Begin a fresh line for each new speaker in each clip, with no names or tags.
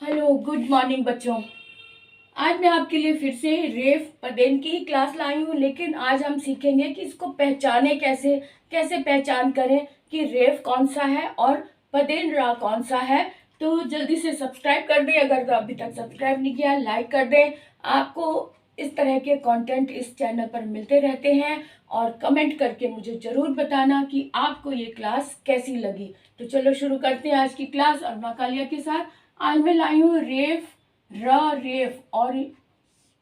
Hello, good morning बच्चों। आज मैं आपके लिए फिर से रेफ पदेन की ही क्लास लाई हूँ, लेकिन आज हम सीखेंगे कि इसको पहचाने कैसे कैसे पहचान करें कि रेफ कौन सा है और पदेन रा कौन सा है। तो जल्दी से सब्सक्राइब कर दें अगर तो अभी तक सब्सक्राइब नहीं किया, लाइक कर दें। आपको इस तरह के कंटेंट इस चैनल पर मिलते रहते हैं और कमेंट करके मुझे ज़रूर बताना कि आपको ये क्लास कैसी लगी। तो चलो शुरू करते हैं आज की क्लास और माकालिया के साथ। आज मैं लाई हूँ रेफ, रेफ और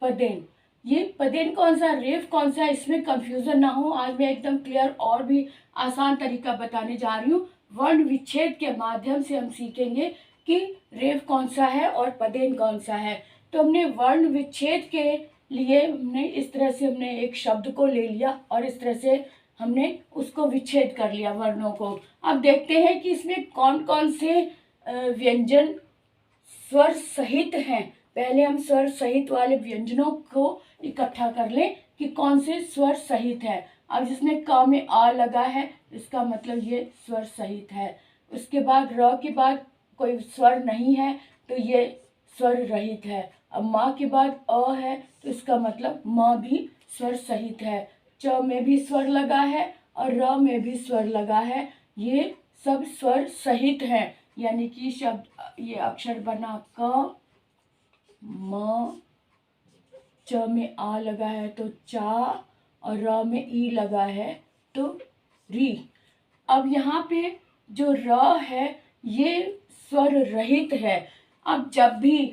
पदेन। ये पदेन कौन सा, रेफ कौन सा, इसमें कंफ्यूजन ना हो। आज मैं एकदम क्लियर और भी आसान तरीका बताने जा रही हूँ। वर्ण विच्छेद के माध्यम से हम सीखेंगे कि रेफ कौन सा है और पदेन कौन सा है। तो हमने वर्ण विच्छेद के लिए हमने इस तरह से हमने एक शब्द को ले लिया और इस तरह से हमने उसको विच्छेद कर लिया वर्णों को। अब देखते हैं कि इसमें कौन कौन से व्यंजन स्वर सहित हैं। पहले हम स्वर सहित वाले व्यंजनों को इकट्ठा कर लें कि कौन से स्वर सहित है। अब जिसमें क में आ लगा है इसका मतलब ये स्वर सहित है। उसके बाद र के बाद कोई स्वर नहीं है तो ये स्वर रहित है। अब माँ के बाद अ है तो इसका मतलब म भी स्वर सहित है। च में भी स्वर लगा है और र में भी स्वर लगा है, ये सब स्वर सहित हैं। यानी कि शब्द ये अक्षर बना क, म, च में आ लगा है तो चा और र में ई लगा है तो री। अब यहाँ पे जो र है ये स्वर रहित है। अब जब भी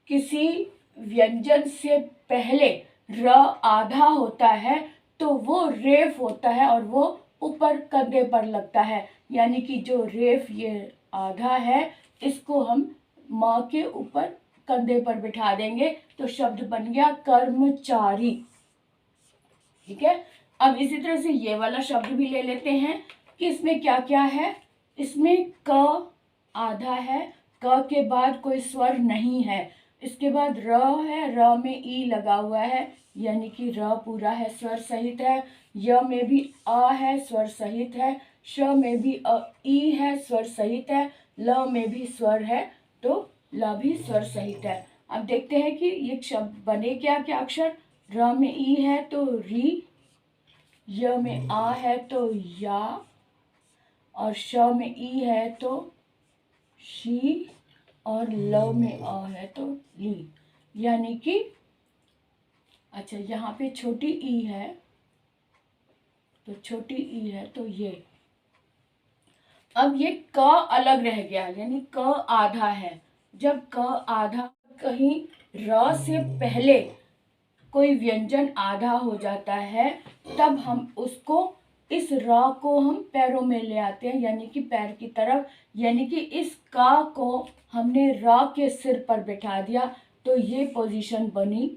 किसी व्यंजन से पहले र आधा होता है तो वो रेफ होता है और वो ऊपर कंधे पर लगता है। यानी कि जो रेफ ये आधा है इसको हम माँ के ऊपर कंधे पर बिठा देंगे तो शब्द बन गया कर्मचारी। ठीक है। अब इसी तरह से ये वाला शब्द भी ले लेते हैं कि इसमें क्या क्या है। इसमें क आधा है, क के बाद कोई स्वर नहीं है। इसके बाद र है, र में ई लगा हुआ है यानी कि र पूरा है, स्वर सहित है। य में भी आ है, स्वर सहित है। श में भी ई है, स्वर सहित है। ल में भी स्वर है तो ल भी स्वर सहित है। अब देखते हैं कि ये शब्द बने क्या क्या अक्षर। र में ई है तो री, य में आ है तो या और श में ई है तो शी और ल में आ है तो ली। यानी कि अच्छा यहाँ पे छोटी ई है तो छोटी ई है तो ये। अब ये क अलग रह गया यानी क आधा है। जब क आधा, कहीं र से पहले कोई व्यंजन आधा हो जाता है तब हम उसको इस र को हम पैरों में ले आते हैं यानी कि पैर की तरफ। यानी कि इस का को हमने र के सिर पर बिठा दिया तो ये पोजीशन बनी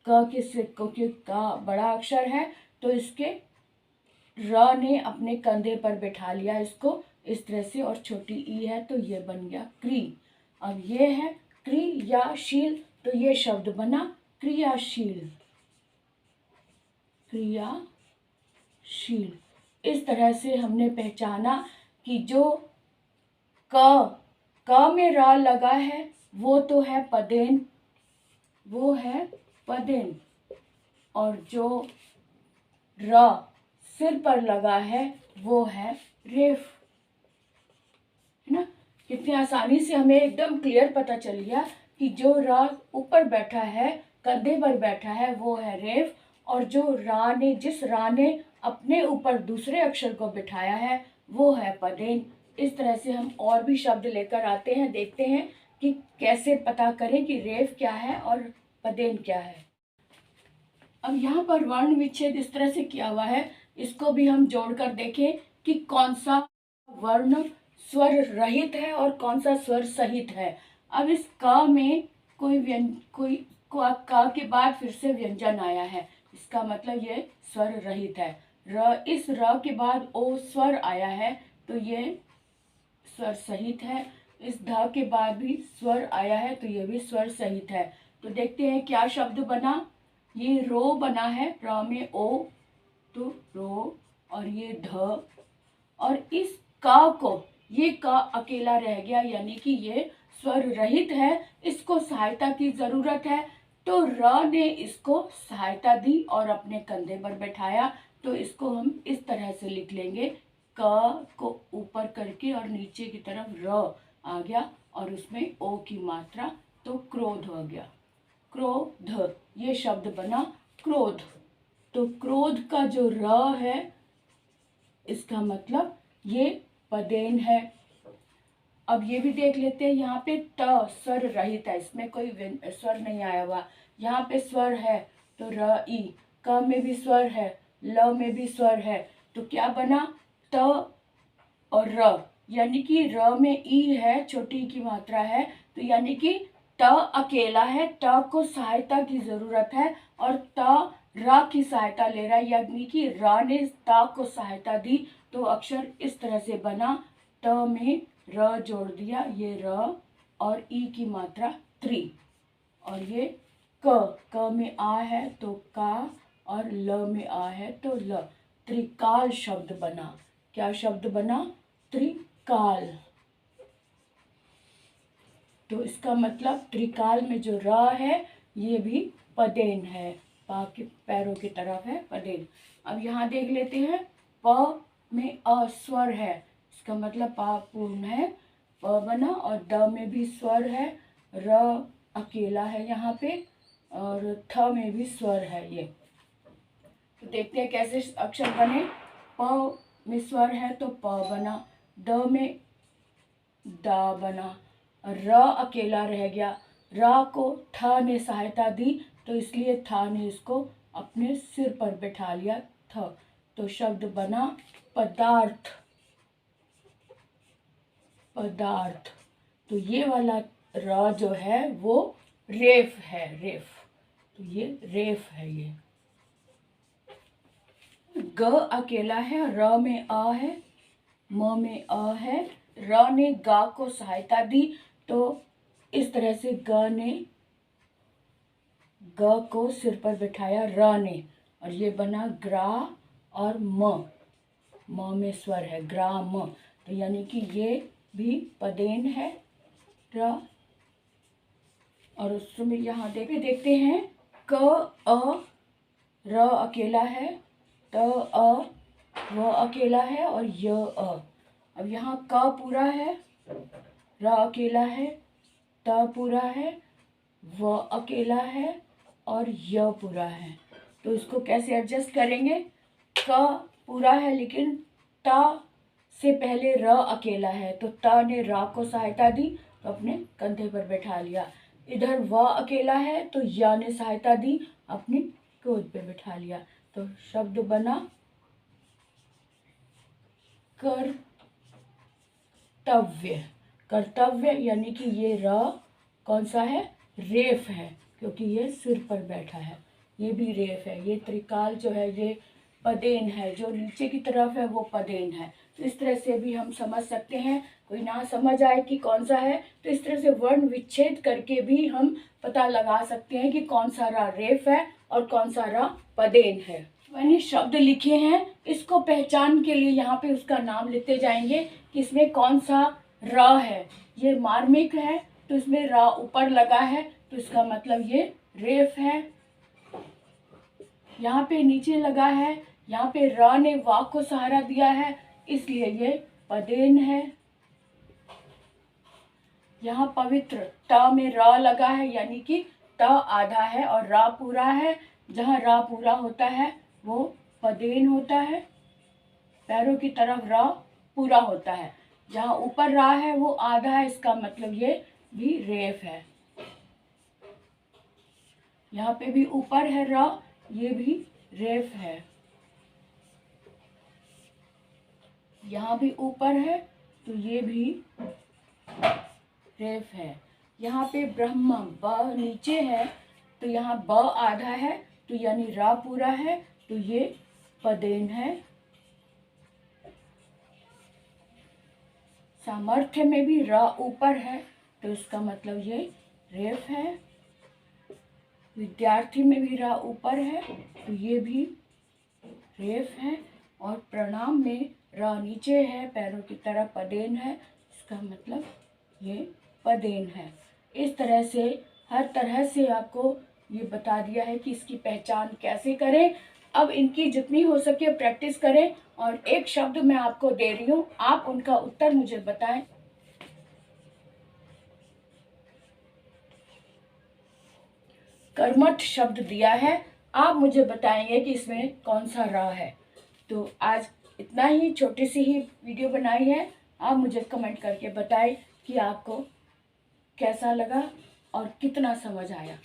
क के सिर, क्योंकि का बड़ा अक्षर है तो इसके र ने अपने कंधे पर बिठा लिया इसको इस तरह से। और छोटी ई है तो ये बन गया क्री। अब ये है क्रियाशील तो ये शब्द बना क्रियाशील, क्रियाशील। इस तरह से हमने पहचाना कि जो क में रा लगा है वो तो है पदेन, वो है पदेन। और जो र सिर पर लगा है वो है रेफ। है ना। कितनी आसानी से हमें एकदम क्लियर पता चल गया कि जो रा ऊपर बैठा है, कंधे पर बैठा है वो है रेफ। और जो रा ने, जिस रा ने अपने ऊपर दूसरे अक्षर को बिठाया है वो है पदेन। इस तरह से हम और भी शब्द लेकर आते हैं, देखते हैं कि कैसे पता करें कि रेफ क्या है और पदेन क्या है। अब यहाँ पर वर्ण विच्छेद इस तरह से किया हुआ है, इसको भी हम जोड़कर देखें कि कौन सा वर्ण स्वर रहित है और कौन सा स्वर सहित है। अब इस का में कोई का के बाद फिर से व्यंजन आया है, इसका मतलब ये स्वर रहित है। इस र के बाद ओ स्वर आया है तो ये स्वर सहित है। इस ध के बाद भी स्वर आया है तो ये भी स्वर सहित है। तो देखते हैं क्या शब्द बना। ये रो बना है, र में ओ तो रो, और ये ध। और इस का को ये का अकेला रह गया, यानी कि ये स्वर रहित है, इसको सहायता की ज़रूरत है। तो र ने इसको सहायता दी और अपने कंधे पर बैठाया। तो इसको हम इस तरह से लिख लेंगे, क को ऊपर करके और नीचे की तरफ र आ गया और उसमें ओ की मात्रा, तो क्रोध हो गया। क्रोध, ये शब्द बना क्रोध। तो क्रोध का जो र है, इसका मतलब ये पदेन है। अब ये भी देख लेते हैं, यहाँ पे त स्वर रहित है, इसमें कोई स्वर नहीं आया हुआ। यहाँ पे स्वर है तो र ई, क में भी स्वर है, ल में भी स्वर है, तो क्या बना, त और र, यानी कि र में ई है, छोटी की मात्रा है, तो यानी कि त अकेला है, त को सहायता की जरूरत है और त र की सहायता ले रहा है, यानी कि र ने त को सहायता दी। तो अक्षर इस तरह से बना, त में र जोड़ दिया, ये र और ई की मात्रा त्रि, और ये क में आ है तो का, और ल में आ है तो ल, त्रिकाल शब्द बना। क्या शब्द बना, त्रिकाल। तो इसका मतलब त्रिकाल में जो र है ये भी पदेन है, पा के पैरों की तरफ है पदेन। अब यहाँ देख लेते हैं, प में अस्वर है, इसका मतलब पा पूर्ण है, प बना, और द में भी स्वर है, र अकेला है यहाँ पे, और थ में भी स्वर है ये। तो देखते हैं कैसे अक्षर बने। प में स्वर है तो प बना, द में दा बना, र अकेला रह गया, र को थ ने सहायता दी, तो इसलिए थ ने इसको अपने सिर पर बैठा लिया, थ। तो शब्द बना पदार्थ। पदार्थ, तो ये वाला र जो है वो रेफ है, रेफ। तो ये रेफ है। ये ग अकेला है, र में अ है, म में अ है, र ने गा को सहायता दी, तो इस तरह से ग ने ग को सिर पर बिठाया र ने, और ये बना ग्रा और म में स्वर है, ग्राम। तो यानी कि ये भी पदेन है र। और उसमें यहाँ देखते हैं, क अ र अकेला है, त अ व अकेला है, और य अ। अब यहाँ क पूरा है, र अकेला है, त पूरा है, व अकेला है, और य पूरा है। तो इसको कैसे एडजस्ट करेंगे, क पूरा है लेकिन त से पहले र अकेला है, तो त ने र को सहायता दी तो अपने कंधे पर बैठा लिया। इधर व अकेला है तो य ने सहायता दी, अपनी गोद पे बैठा लिया। तो शब्द बना कर्तव्य। कर्तव्य, यानी कि ये र कौन सा है, रेफ है, क्योंकि ये सिर पर बैठा है, ये भी रेफ है। ये त्रिकाल जो है ये पदेन है, जो नीचे की तरफ है वो पदेन है। तो इस तरह से भी हम समझ सकते हैं। कोई ना समझ आए कि कौन सा है, तो इस तरह से वर्ण विच्छेद करके भी हम पता लगा सकते हैं कि कौन सा रा रेफ है और कौन सा रा पदेन है। मैंने शब्द लिखे हैं, इसको पहचान के लिए यहाँ पे उसका नाम लेते जाएंगे कि इसमें कौन सा र है। ये मार्मिक है तो इसमें र ऊपर लगा है, तो इसका मतलब ये रेफ है। यहाँ पे नीचे लगा है, यहाँ पे र ने वा को सहारा दिया है, इसलिए ये पदेन है। यहाँ पवित्र, त में र लगा है, यानी कि त आधा है और र पूरा है। जहाँ र पूरा होता है वो पदेन होता है, पैरों की तरफ र पूरा होता है। जहाँ ऊपर र है वो आधा है, इसका मतलब ये भी रेफ है। यहाँ पे भी ऊपर है र, ये भी रेफ है। यहाँ भी ऊपर है तो ये भी रेफ है। यहाँ पे ब्रह्म, ब नीचे है तो यहाँ ब आधा है, तो यानी रा पूरा है, तो ये पदेन है। सामर्थ्य में भी रा ऊपर है, तो इसका मतलब ये रेफ है। विद्यार्थी में भी रा ऊपर है, तो ये भी रेफ है। और प्रणाम में र नीचे है, पैरों की तरफ पदेन है, इसका मतलब ये पदेन है। इस तरह से हर तरह से आपको ये बता दिया है कि इसकी पहचान कैसे करें। अब इनकी जितनी हो सके प्रैक्टिस करें और एक शब्द मैं आपको दे रही हूँ, आप उनका उत्तर मुझे बताएं। कर्मठ शब्द दिया है, आप मुझे बताएंगे कि इसमें कौन सा र है। तो आज इतना ही, छोटी सी ही वीडियो बनाई है। आप मुझे कमेंट करके बताएं कि आपको कैसा लगा और कितना समझ आया।